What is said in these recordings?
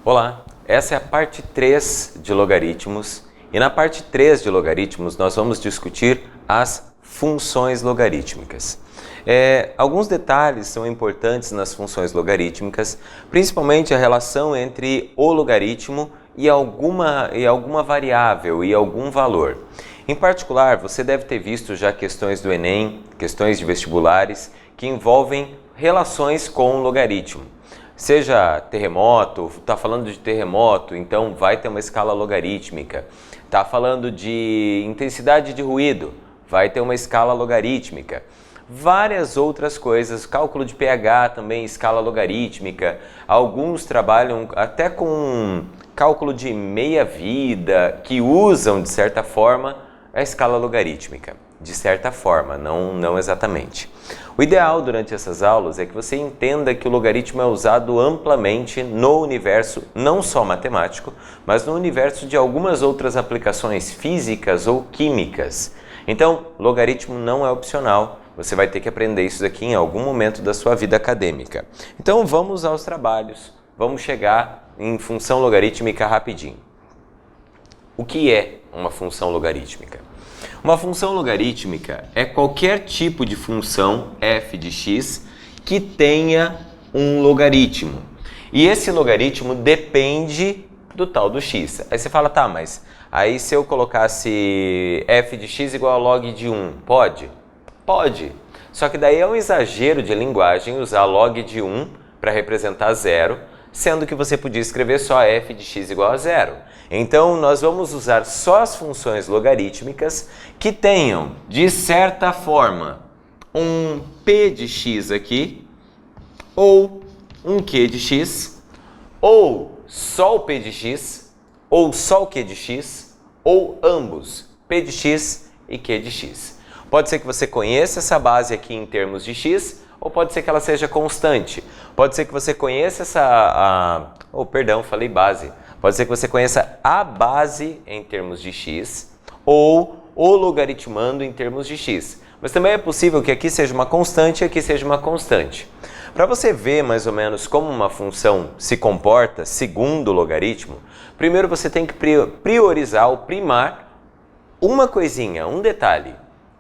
Olá, essa é a parte 3 de logaritmos e na parte 3 de logaritmos nós vamos discutir as funções logarítmicas. Alguns detalhes são importantes nas funções logarítmicas, principalmente a relação entre o logaritmo e alguma variável e algum valor. Em particular, você deve ter visto já questões do Enem, questões de vestibulares, que envolvem relações com o logaritmo. Seja terremoto, está falando de terremoto, então vai ter uma escala logarítmica. Está falando de intensidade de ruído, vai ter uma escala logarítmica. Várias outras coisas, cálculo de pH também, escala logarítmica. Alguns trabalham até com cálculo de meia-vida, que usam, de certa forma, a escala logarítmica. De certa forma, não exatamente. O ideal durante essas aulas é que você entenda que o logaritmo é usado amplamente no universo, não só matemático, mas no universo de algumas outras aplicações físicas ou químicas. Então, logaritmo não é opcional, você vai ter que aprender isso daqui em algum momento da sua vida acadêmica. Então, vamos aos trabalhos, vamos chegar em função logarítmica rapidinho. O que é uma função logarítmica? Uma função logarítmica é qualquer tipo de função f de x que tenha um logaritmo. E esse logaritmo depende do tal do x. Aí você fala, tá, mas aí se eu colocasse f de x igual a log de 1, pode? Pode. Só que daí é um exagero de linguagem usar log de 1 para representar 0, sendo que você podia escrever só f de x igual a 0. Então, nós vamos usar só as funções logarítmicas que tenham, de certa forma, um p de x aqui, ou um q de x, ou só o p de x, ou só o q de x, ou ambos, p de x e q de x. Pode ser que você conheça essa base aqui em termos de x, ou pode ser que ela seja constante. Pode ser que você conheça Pode ser que você conheça a base em termos de x ou o logaritmando em termos de x. Mas também é possível que aqui seja uma constante e aqui seja uma constante. Para você ver mais ou menos como uma função se comporta segundo o logaritmo, primeiro você tem que priorizar ou primar uma coisinha, um detalhe,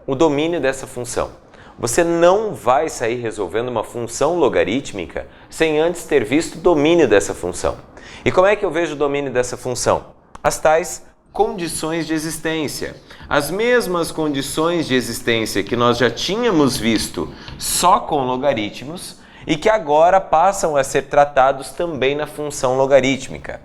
o domínio dessa função. Você não vai sair resolvendo uma função logarítmica sem antes ter visto o domínio dessa função. E como é que eu vejo o domínio dessa função? As tais condições de existência. As mesmas condições de existência que nós já tínhamos visto só com logaritmos e que agora passam a ser tratados também na função logarítmica.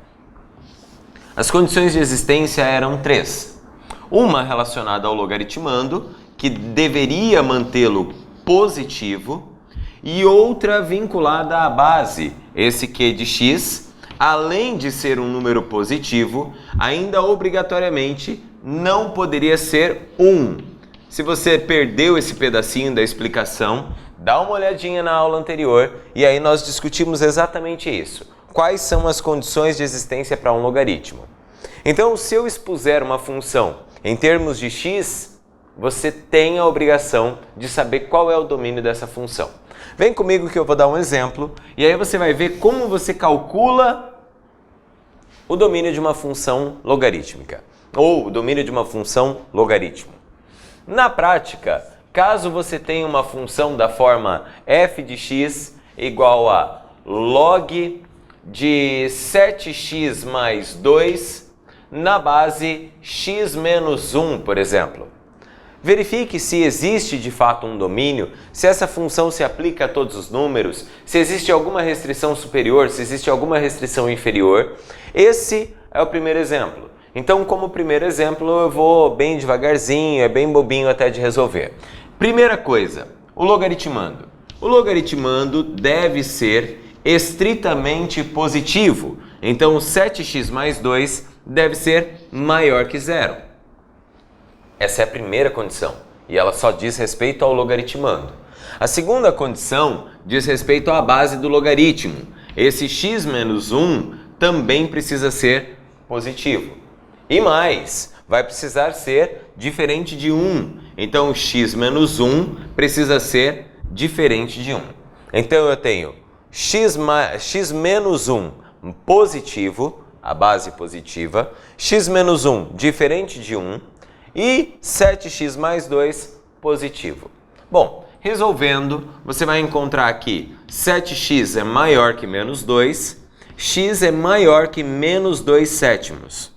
As condições de existência eram 3. Uma relacionada ao logaritmando, que deveria mantê-lo positivo, e outra vinculada à base, esse q de x, além de ser um número positivo, ainda obrigatoriamente não poderia ser 1. Se você perdeu esse pedacinho da explicação, dá uma olhadinha na aula anterior e aí nós discutimos exatamente isso. Quais são as condições de existência para um logaritmo? Então, se eu expuser uma função em termos de x, você tem a obrigação de saber qual é o domínio dessa função. Vem comigo que eu vou dar um exemplo e aí você vai ver como você calcula o domínio de uma função logarítmica ou o domínio de uma função logaritmo. Na prática, caso você tenha uma função da forma f de x igual a log de 7x mais 2 na base x menos 1, por exemplo. Verifique se existe de fato um domínio, se essa função se aplica a todos os números, se existe alguma restrição superior, se existe alguma restrição inferior. Esse é o primeiro exemplo. Então, como primeiro exemplo, eu vou bem devagarzinho, é bem bobinho até de resolver. Primeira coisa, o logaritmando. O logaritmando deve ser estritamente positivo. Então, 7x mais 2 deve ser maior que 0. Essa é a primeira condição, e ela só diz respeito ao logaritmando. A segunda condição diz respeito à base do logaritmo. Esse x menos 1 também precisa ser positivo. E mais, vai precisar ser diferente de 1. Então, x menos 1 precisa ser diferente de 1. Então, eu tenho x menos 1 positivo, a base positiva, x menos 1 diferente de 1 e 7x mais 2 positivo. Bom, resolvendo, você vai encontrar aqui 7x é maior que menos 2, x é maior que menos 2 sétimos.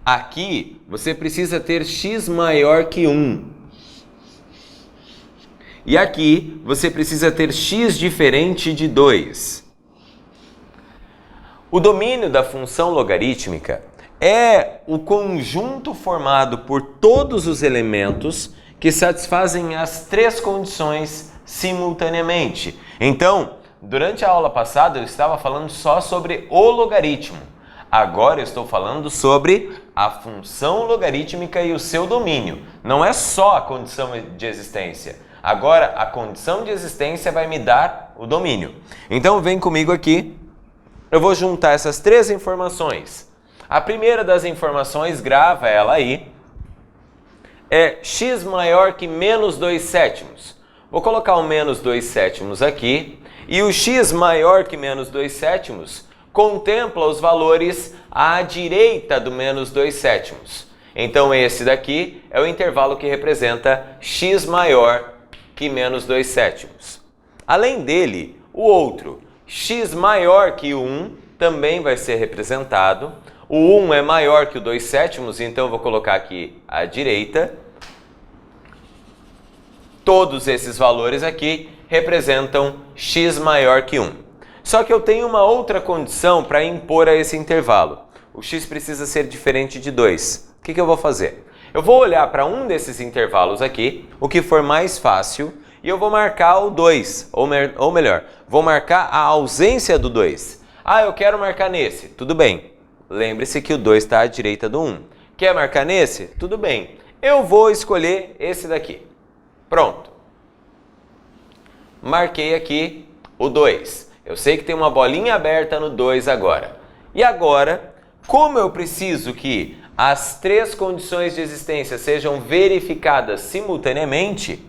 Aqui, você precisa ter x maior que 1. E aqui, você precisa ter x diferente de 2. O domínio da função logarítmica é o conjunto formado por todos os elementos que satisfazem as três condições simultaneamente. Então, durante a aula passada eu estava falando só sobre o logaritmo. Agora eu estou falando sobre a função logarítmica e o seu domínio. Não é só a condição de existência. Agora a condição de existência vai me dar o domínio. Então vem comigo aqui. Eu vou juntar essas três informações. A primeira das informações, grava ela aí, é x maior que menos 2 sétimos. Vou colocar o menos 2 sétimos aqui, e o x maior que menos 2 sétimos contempla os valores à direita do menos 2 sétimos. Então esse daqui é o intervalo que representa x maior que menos 2 sétimos. Além dele, o outro, x maior que 1, também vai ser representado. O 1 é maior que o 2 sétimos, então eu vou colocar aqui à direita. Todos esses valores aqui representam x maior que 1. Só que eu tenho uma outra condição para impor a esse intervalo. O x precisa ser diferente de 2. O que eu vou fazer? Eu vou olhar para um desses intervalos aqui, o que for mais fácil, e eu vou marcar o 2, ou melhor, vou marcar a ausência do 2. Ah, eu quero marcar nesse. Tudo bem. Lembre-se que o 2 está à direita do 1. Quer marcar nesse? Tudo bem. Eu vou escolher esse daqui. Pronto. Marquei aqui o 2. Eu sei que tem uma bolinha aberta no 2 agora. E agora, como eu preciso que as três condições de existência sejam verificadas simultaneamente,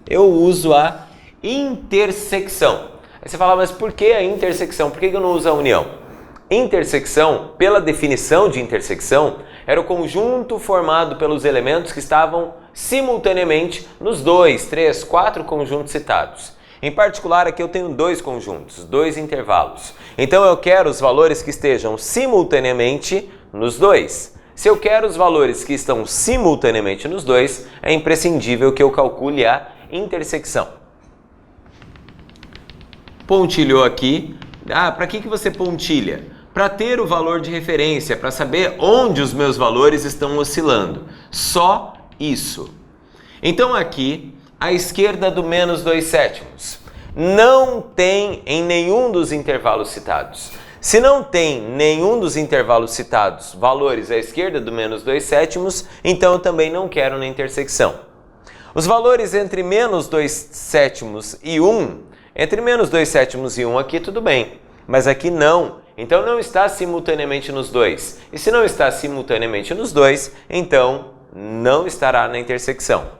eu uso a intersecção. Aí você fala, mas por que a intersecção? Por que eu não uso a união? Intersecção, pela definição de intersecção, era o conjunto formado pelos elementos que estavam simultaneamente nos 2, 3, 4 conjuntos citados. Em particular, aqui eu tenho 2 conjuntos, 2 intervalos. Então eu quero os valores que estejam simultaneamente nos 2. Se eu quero os valores que estão simultaneamente nos 2, é imprescindível que eu calcule a intersecção. Pontilhou aqui. Ah, para que você pontilha? Para ter o valor de referência, para saber onde os meus valores estão oscilando. Só isso. Então aqui, à esquerda do menos 2 sétimos, não tem em nenhum dos intervalos citados. Se não tem nenhum dos intervalos citados valores à esquerda do menos 2 sétimos, então eu também não quero na intersecção. Os valores entre menos 2 sétimos e 1, entre menos 2 sétimos e 1 aqui tudo bem, mas aqui não. Então não está simultaneamente nos 2. E se não está simultaneamente nos 2, então não estará na intersecção.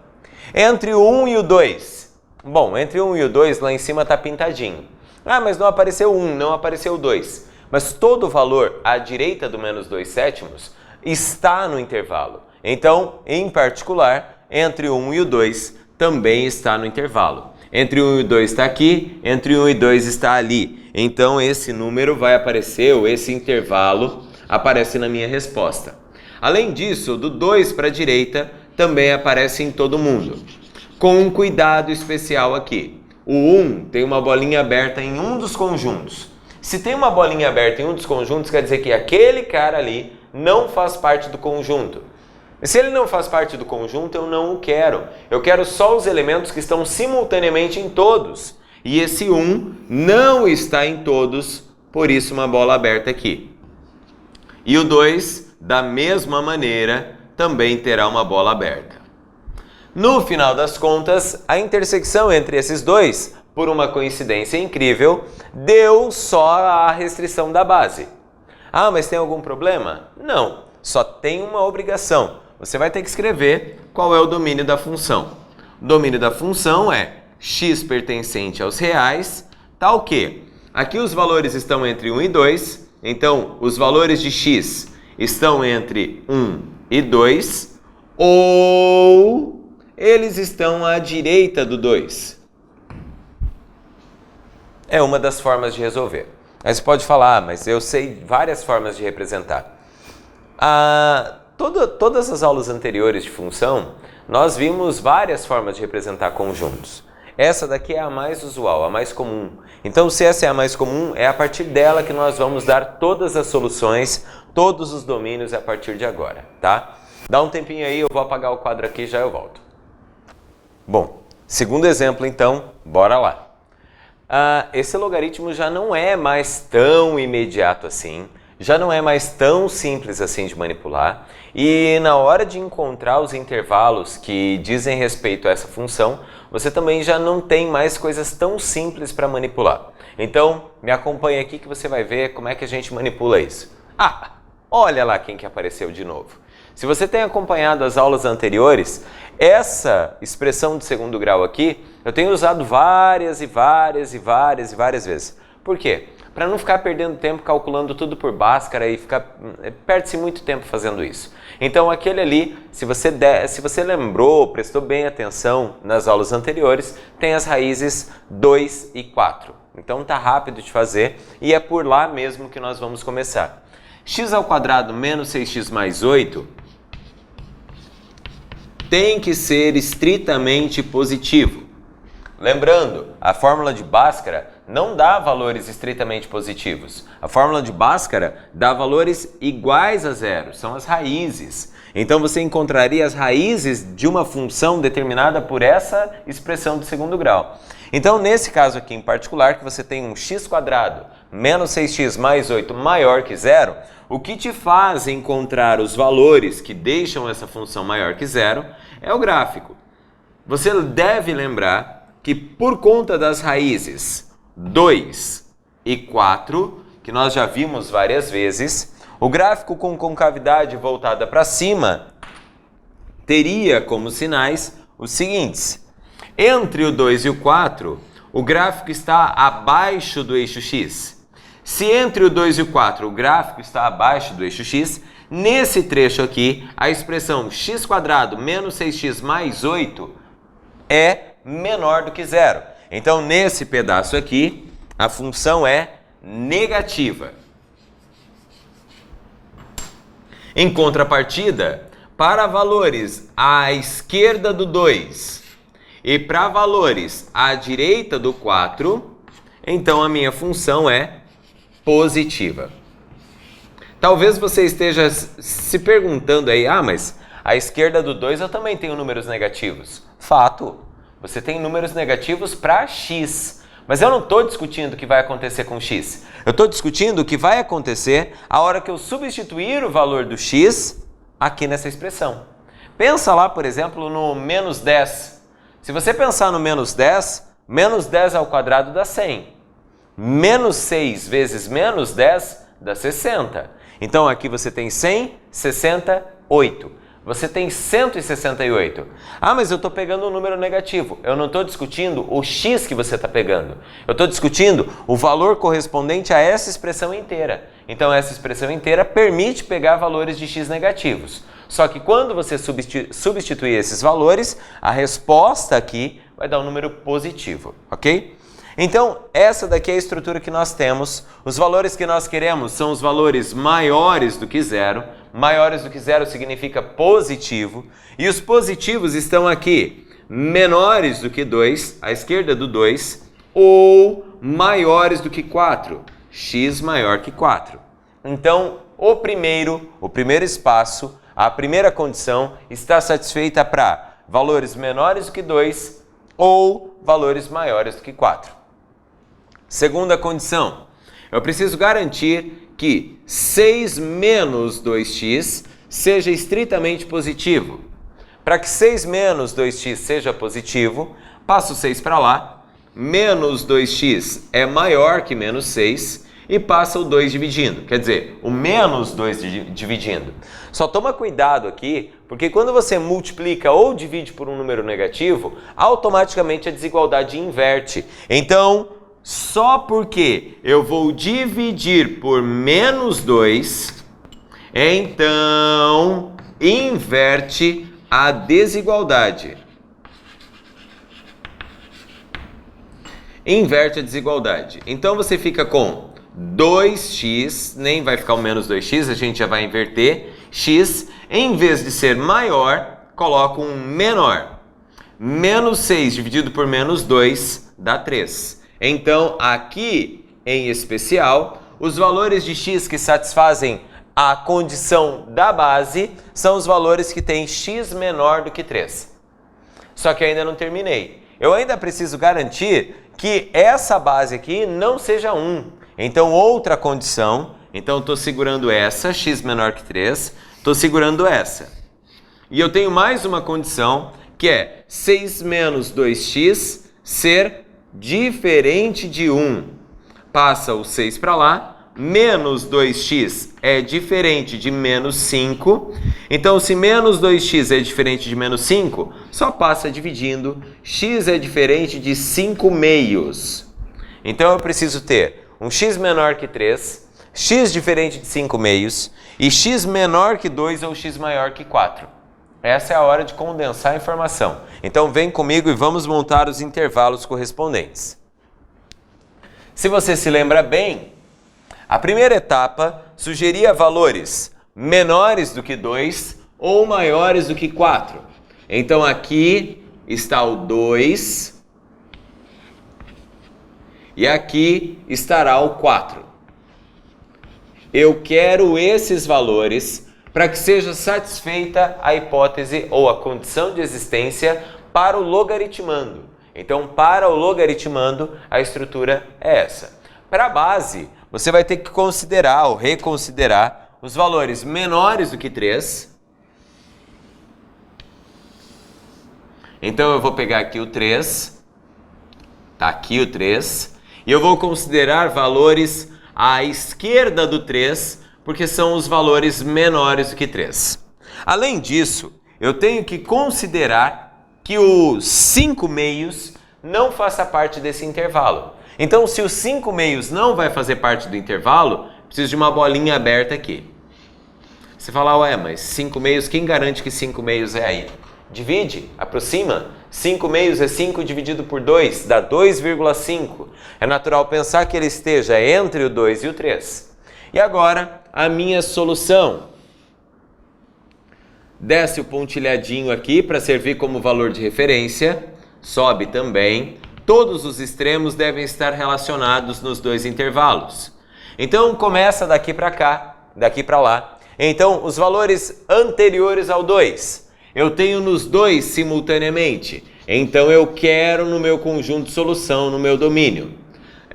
Entre o 1 e o 2. Bom, entre o 1 e o 2 lá em cima está pintadinho. Ah, mas não apareceu 1, não apareceu 2. Mas todo valor à direita do menos 2 sétimos está no intervalo. Então, em particular, entre o 1 e o 2 também está no intervalo. Entre 1 e 2 está aqui, entre 1 e 2 está ali. Então esse número vai aparecer, ou esse intervalo aparece na minha resposta. Além disso, do 2 para a direita também aparece em todo mundo. Com um cuidado especial aqui. O 1 tem uma bolinha aberta em um dos conjuntos. Se tem uma bolinha aberta em um dos conjuntos, quer dizer que aquele cara ali não faz parte do conjunto. Se ele não faz parte do conjunto, eu não o quero. Eu quero só os elementos que estão simultaneamente em todos. E esse 1 não está em todos, por isso uma bola aberta aqui. E o 2, da mesma maneira, também terá uma bola aberta. No final das contas, a intersecção entre esses dois, por uma coincidência incrível, deu só a restrição da base. Ah, mas tem algum problema? Não, só tem uma obrigação. Você vai ter que escrever qual é o domínio da função. O domínio da função é x pertencente aos reais, tal que aqui os valores estão entre 1 e 2, então os valores de x estão entre 1 e 2, ou eles estão à direita do 2. É uma das formas de resolver. Aí você pode falar, mas eu sei várias formas de representar. Todas as aulas anteriores de função, nós vimos várias formas de representar conjuntos. Essa daqui é a mais usual, a mais comum. Então, se essa é a mais comum, é a partir dela que nós vamos dar todas as soluções, todos os domínios a partir de agora, tá? Dá um tempinho aí, eu vou apagar o quadro aqui e já eu volto. Bom, segundo exemplo então, bora lá. Esse logaritmo já não é mais tão imediato assim, já não é mais tão simples assim de manipular, e na hora de encontrar os intervalos que dizem respeito a essa função, você também já não tem mais coisas tão simples para manipular. Então, me acompanha aqui que você vai ver como é que a gente manipula isso. Olha lá quem que apareceu de novo. Se você tem acompanhado as aulas anteriores, essa expressão de segundo grau aqui, eu tenho usado várias vezes. Por quê? Para não ficar perdendo tempo calculando tudo por Bhaskara e perde-se muito tempo fazendo isso. Então aquele ali, se você lembrou, prestou bem atenção nas aulas anteriores, tem as raízes 2 e 4. Então tá rápido de fazer e é por lá mesmo que nós vamos começar. X ao quadrado menos 6x mais 8 tem que ser estritamente positivo. Lembrando, a fórmula de Bhaskara não dá valores estritamente positivos. A fórmula de Bhaskara dá valores iguais a zero, são as raízes. Então você encontraria as raízes de uma função determinada por essa expressão de segundo grau. Então nesse caso aqui em particular, que você tem um x² menos 6x mais 8 maior que zero, o que te faz encontrar os valores que deixam essa função maior que zero é o gráfico. Você deve lembrar que por conta das raízes 2 e 4, que nós já vimos várias vezes, o gráfico com concavidade voltada para cima teria como sinais os seguintes. Entre o 2 e o 4, o gráfico está abaixo do eixo x. Se entre o 2 e o 4 o gráfico está abaixo do eixo x, nesse trecho aqui, a expressão x² menos 6x mais 8 é menor do que zero. Então, nesse pedaço aqui, a função é negativa. Em contrapartida, para valores à esquerda do 2 e para valores à direita do 4, então a minha função é positiva. Talvez você esteja se perguntando aí, mas à esquerda do 2 eu também tenho números negativos. Fato, você tem números negativos para x, mas eu não estou discutindo o que vai acontecer com x. Eu estou discutindo o que vai acontecer a hora que eu substituir o valor do x aqui nessa expressão. Pensa lá, por exemplo, no menos 10. Se você pensar no menos 10 ao quadrado dá 100. Menos 6 vezes menos 10 dá 60. Então aqui você tem 168. Você tem 168. Mas eu estou pegando um número negativo. Eu não estou discutindo o x que você está pegando. Eu estou discutindo o valor correspondente a essa expressão inteira. Então essa expressão inteira permite pegar valores de x negativos. Só que quando você substituir esses valores, a resposta aqui vai dar um número positivo, ok? Então, essa daqui é a estrutura que nós temos. Os valores que nós queremos são os valores maiores do que zero. Maiores do que zero significa positivo. E os positivos estão aqui, menores do que 2, à esquerda do 2, ou maiores do que 4, x maior que 4. Então, o primeiro espaço, a primeira condição está satisfeita para valores menores do que 2 ou valores maiores do que 4. Segunda condição, eu preciso garantir que 6 menos 2x seja estritamente positivo. Para que 6 menos 2x seja positivo, passo 6 para lá, menos 2x é maior que menos 6, e passa o 2 dividindo, quer dizer, o menos 2 dividindo. Só toma cuidado aqui, porque quando você multiplica ou divide por um número negativo, automaticamente a desigualdade inverte. Então, só porque eu vou dividir por menos 2, então inverte a desigualdade. Inverte a desigualdade. Então você fica com 2x, nem vai ficar o menos 2x, a gente já vai inverter. X, em vez de ser maior, coloco um menor. Menos 6 dividido por menos 2 dá 3. Então, aqui, em especial, os valores de x que satisfazem a condição da base são os valores que têm x menor do que 3. Só que ainda não terminei. Eu ainda preciso garantir que essa base aqui não seja 1. Então, outra condição. Então, estou segurando essa, x menor que 3. Estou segurando essa. E eu tenho mais uma condição, que é 6 menos 2x ser diferente de 1. Passa o 6 para lá. Menos 2x é diferente de menos 5. Então, se menos 2x é diferente de menos 5, só passa dividindo. X é diferente de 5 meios. Então, eu preciso ter um x menor que 3, x diferente de 5 meios e x menor que 2 ou x maior que 4. Essa é a hora de condensar a informação. Então, vem comigo e vamos montar os intervalos correspondentes. Se você se lembra bem, a primeira etapa sugeria valores menores do que 2 ou maiores do que 4. Então, aqui está o 2 e aqui estará o 4. Eu quero esses valores para que seja satisfeita a hipótese ou a condição de existência para o logaritmando. Então, para o logaritmando, a estrutura é essa. Para a base, você vai ter que considerar ou reconsiderar os valores menores do que 3. Então, eu vou pegar aqui o 3. Está aqui o 3. E eu vou considerar valores à esquerda do 3, porque são os valores menores do que 3. Além disso, eu tenho que considerar que o 5 meios não faça parte desse intervalo. Então, se o 5 meios não vai fazer parte do intervalo, preciso de uma bolinha aberta aqui. Você fala, ué, mas 5 meios, quem garante que 5 meios é aí? Divide, aproxima. 5 meios é 5 dividido por 2, dá 2,5. É natural pensar que ele esteja entre o 2 e o 3. E agora, a minha solução. Desce o pontilhadinho aqui para servir como valor de referência. Sobe também. Todos os extremos devem estar relacionados nos dois intervalos. Então, começa daqui para cá, daqui para lá. Então, os valores anteriores ao 2, eu tenho nos dois simultaneamente. Então, eu quero no meu conjunto de solução, no meu domínio.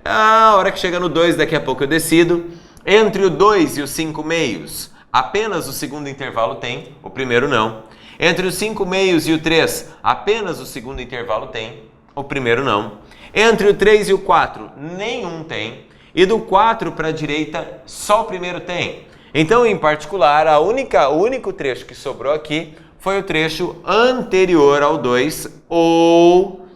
A hora que chega no 2, daqui a pouco eu decido. Entre o 2 e os 5 meios, apenas o segundo intervalo tem, o primeiro não. Entre os 5 meios e o 3, apenas o segundo intervalo tem, o primeiro não. Entre o 3 e o 4, nenhum tem. E do 4 para a direita, só o primeiro tem. Então, em particular, o único trecho que sobrou aqui foi o trecho anterior ao 2, ou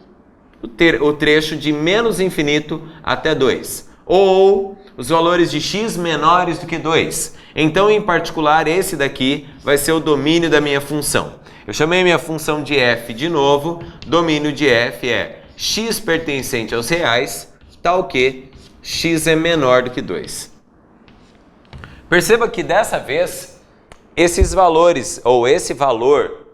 o trecho de menos infinito até 2. Ou os valores de x menores do que 2. Então, em particular, esse daqui vai ser o domínio da minha função. Eu chamei minha função de f de novo. Domínio de f é x pertencente aos reais, tal que x é menor do que 2. Perceba que dessa vez, esses valores, ou esse valor,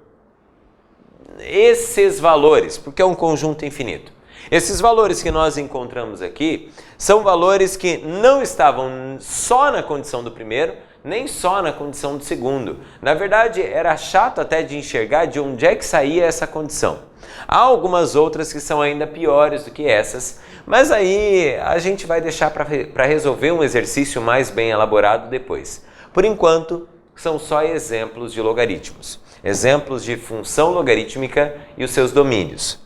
esses valores, porque é um conjunto infinito. Esses valores que nós encontramos aqui são valores que não estavam só na condição do primeiro, nem só na condição do segundo. Na verdade, era chato até de enxergar de onde é que saía essa condição. Há algumas outras que são ainda piores do que essas, mas aí a gente vai deixar para resolver um exercício mais bem elaborado depois. Por enquanto, são só exemplos de logaritmos, exemplos de função logarítmica e os seus domínios.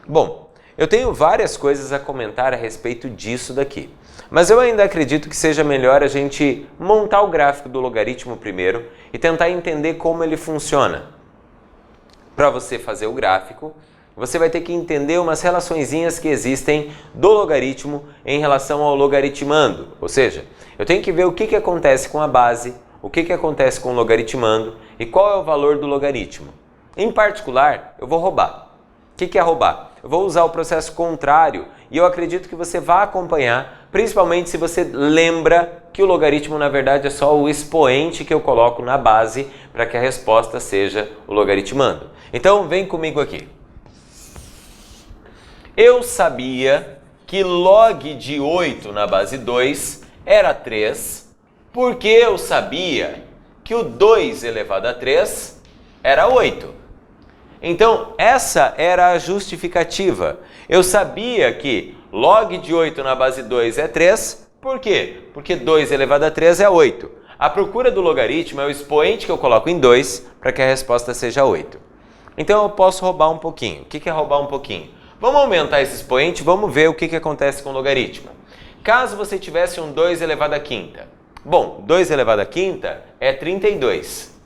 Bom, Eu tenho várias coisas a comentar a respeito disso daqui, mas eu ainda acredito que seja melhor a gente montar o gráfico do logaritmo primeiro e tentar entender como ele funciona. Para você fazer o gráfico, você vai ter que entender umas relaçõezinhas que existem do logaritmo em relação ao logaritmando. Ou seja, eu tenho que ver o que acontece com a base, o que acontece com o logaritmando e qual é o valor do logaritmo. Em particular, eu vou roubar. O que é roubar? Eu vou usar o processo contrário e eu acredito que você vai acompanhar, principalmente se você lembra que o logaritmo na verdade é só o expoente que eu coloco na base para que a resposta seja o logaritmando. Então vem comigo aqui. Eu sabia que log de 8 na base 2 era 3, porque eu sabia que o 2 elevado a 3 era 8. Então, essa era a justificativa. Eu sabia que log de 8 na base 2 é 3, por quê? Porque 2 elevado a 3 é 8. A procura do logaritmo é o expoente que eu coloco em 2 para que a resposta seja 8. Então, eu posso roubar um pouquinho. O que é roubar um pouquinho? Vamos aumentar esse expoente, vamos ver o que acontece com o logaritmo. Caso você tivesse um 2 elevado à quinta. Bom, 2 elevado à quinta é 32.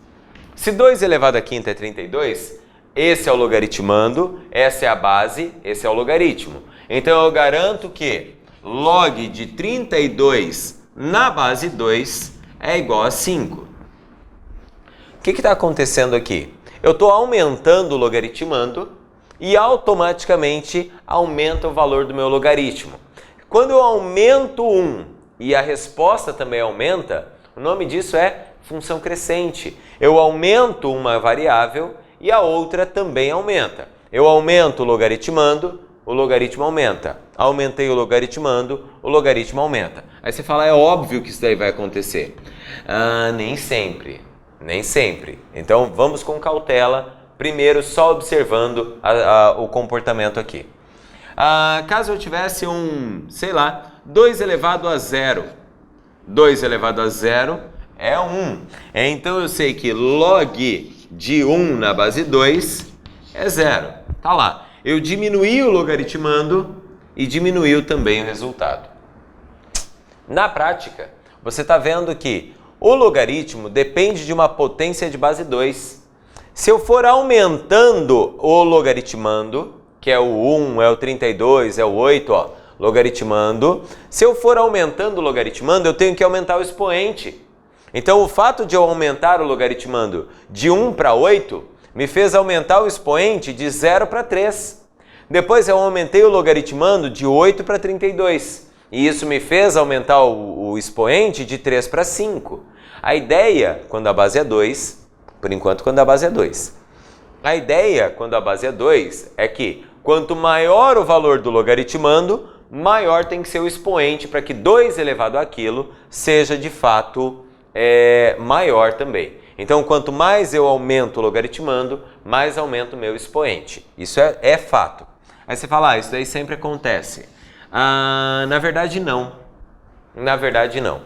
Se 2 elevado à quinta é 32, esse é o logaritmando, essa é a base, esse é o logaritmo. Então eu garanto que log de 32 na base 2 é igual a 5. O que está acontecendo aqui? Eu estou aumentando o logaritmando e automaticamente aumenta o valor do meu logaritmo. Quando eu aumento 1 e a resposta também aumenta, o nome disso é função crescente. Eu aumento uma variável e a outra também aumenta. Eu aumento o logaritmando, o logaritmo aumenta. Aumentei o logaritmo aumenta. Aí você fala, é óbvio que isso daí vai acontecer. Nem sempre. Nem sempre. Então vamos com cautela, primeiro só observando o comportamento aqui. Caso eu tivesse sei lá, 2 elevado a 0. 2 elevado a 0 é 1. Então eu sei que log de 1 na base 2 é 0. Tá lá. Eu diminuí o logaritmando e diminuiu também o resultado. Na prática, você está vendo que o logaritmo depende de uma potência de base 2. Se eu for aumentando o logaritmando, que é o 1, é o 32, é o 8, ó, logaritmando, se eu for aumentando o logaritmando, eu tenho que aumentar o expoente. Então, o fato de eu aumentar o logaritmando de 1 para 8 me fez aumentar o expoente de 0 para 3. Depois, eu aumentei o logaritmando de 8 para 32. E isso me fez aumentar o expoente de 3 para 5. A ideia, quando a base é 2, por enquanto, quando a base é 2. A ideia, quando a base é 2, é que quanto maior o valor do logaritmando, maior tem que ser o expoente para que 2 elevado àquilo seja de fato maior também. Então, quanto mais eu aumento o logaritmando, mais aumento o meu expoente. Isso é fato. Aí você fala, isso daí sempre acontece. Na verdade, não. Na verdade, não.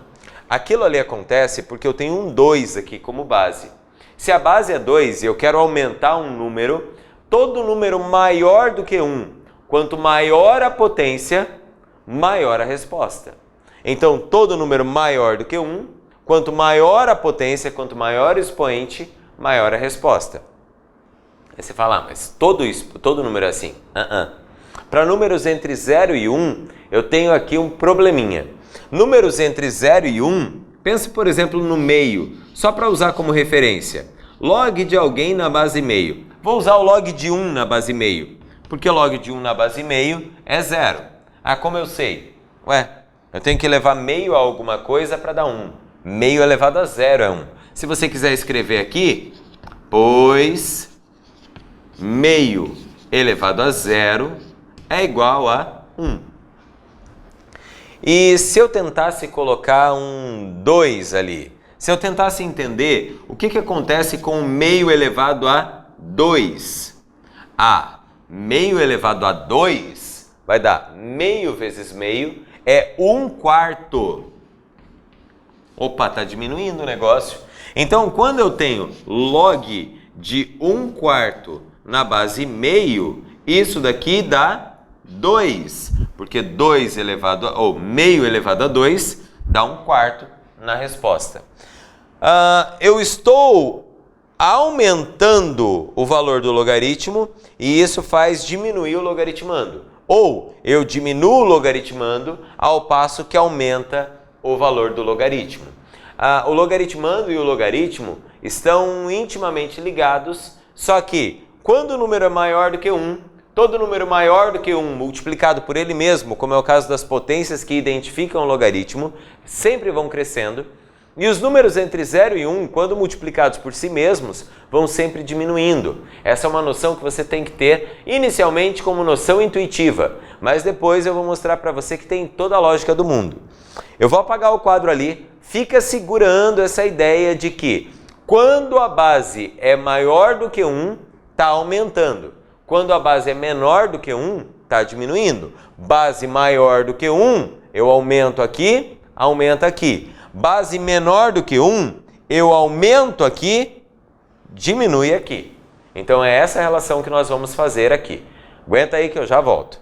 Aquilo ali acontece porque eu tenho um 2 aqui como base. Se a base é 2 e eu quero aumentar um número, todo número maior do que 1, quanto maior a potência, maior a resposta. Então, todo número maior do que 1, quanto maior a potência, quanto maior o expoente, maior a resposta. Aí você fala, mas todo número é assim? Para números entre 0 e 1, eu tenho aqui um probleminha. Números entre 0 e 1, pense, por exemplo, no meio, só para usar como referência. Log de alguém na base meio. Vou usar o log de 1 na base meio, porque log de 1 na base meio é 0. Como eu sei? Eu tenho que levar meio a alguma coisa para dar 1. Meio elevado a 0 é 1. Se você quiser escrever aqui, pois meio elevado a 0 é igual a 1. E se eu tentasse colocar um 2 ali, se eu tentasse entender o que acontece com meio elevado a 2, meio elevado a 2 vai dar meio vezes meio é 1/4. Opa, está diminuindo o negócio. Então, quando eu tenho log de 1/4 na base meio, isso daqui dá 2, porque 2 elevado a, ou meio elevado a 2 dá 1/4 na resposta. Eu estou aumentando o valor do logaritmo e isso faz diminuir o logaritmando. Ou eu diminuo o logaritmando ao passo que aumenta o valor do logaritmo. O logaritmando e o logaritmo estão intimamente ligados, só que quando o número é maior do que 1, todo número maior do que 1 multiplicado por ele mesmo, como é o caso das potências que identificam o logaritmo, sempre vão crescendo. E os números entre 0 e 1, quando multiplicados por si mesmos, vão sempre diminuindo. Essa é uma noção que você tem que ter inicialmente como noção intuitiva, mas depois eu vou mostrar para você que tem toda a lógica do mundo. Eu vou apagar o quadro ali, fica segurando essa ideia de que quando a base é maior do que 1, está aumentando. Quando a base é menor do que 1, está diminuindo. Base maior do que 1, eu aumento aqui, aumenta aqui. Base menor do que 1, eu aumento aqui, diminui aqui. Então é essa relação que nós vamos fazer aqui. Aguenta aí que eu já volto.